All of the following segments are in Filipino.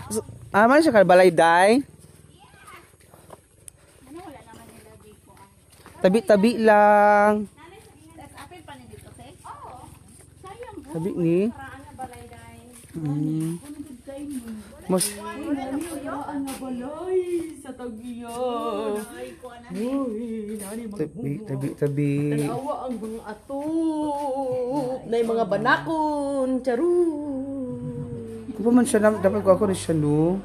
Man siya balay day. Ano wala naman nila dito. Tabi-tabi lang. Apil pa ni dito, te? Oo. Sayang po. Tabi ni. Paraan na balay day. Mas Ang nabalay sa tagiyan. Uy, nani tabi. Tanawa ang mga atop. Na yung mga banakon. Charot. Kung pa man siya, dapat ko ako na siya, no?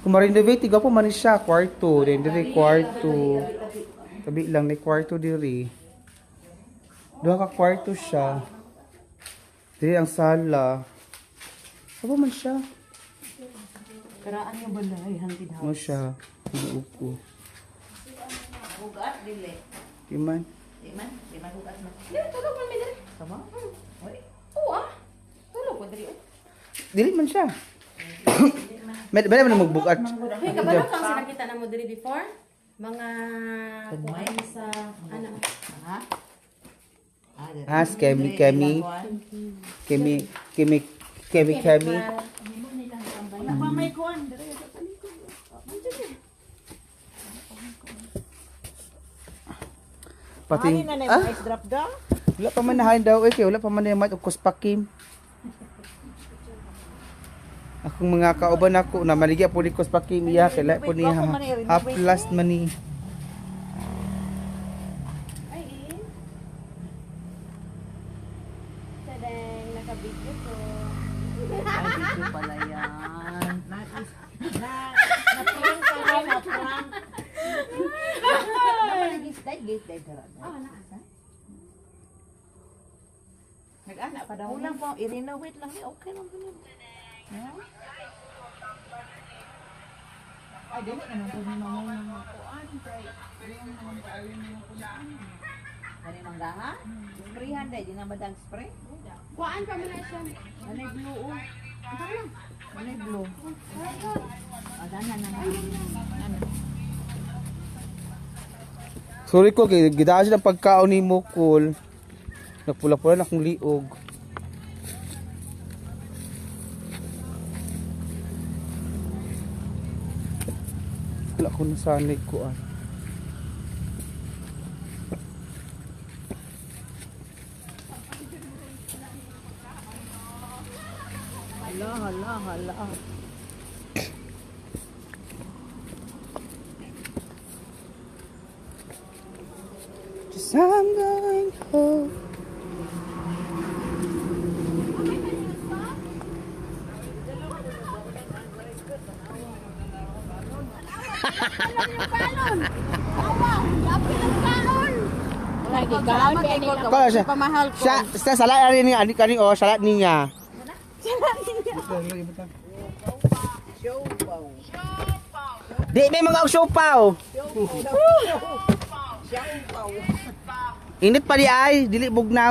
Kung ma-renovate, tiga po man siya, kwarto. Dili kwarto. Tabi lang, na kwarto diri. Doha ka kwarto siya. Dili ang sala. Ano man siya? Karaan yung balay. Hantid Ano siya? Upo. Bugat, dili. Iman. Di man bugat na. Dili, tulog man mi dili. Tama? Oo ah. Tulog ko dili. Dili man siya. Bala man magbukat. Hey, kabalo kang sinakita na mo diri before? Mga kuan sa ano? Ha? Ah, Kemi. May kuan dili. Pati, Ano na yung ice drop daw? wala pa man nahain daw eh, kaya wala pa man na yung kuspakim. Akong mga kauban ako na maligya po ni kuspakim iya, kaya po ni half last man ni. Tadeng naka-video ko. Dito pala yan. Na-prank ka rin, na-prank. Gate tara. Nag-anak pa daw. Kulang po, i-renovate lang niya. Okay lang po niya. Ay, dili naman po ni mamay ng mga kuan. Ano yung manggaha? Sprayhan dahil, di na madang spray? Kuan pa man na siya. Ano yung blue oh? Ano yung blue? O, danan na. Ano? Sorry ko, kaya gidaan siya ng pagkaon ni Mukul. Nagpula-pula na akong liog. Wala ko na sanay ko ah. Hala. Just I'm going home. Kaya siya, Pamahal ko. siya salat rin niya, adik kani oh, salat niya. Di may mga siopaw. Init pa di ay, dili bugnaw.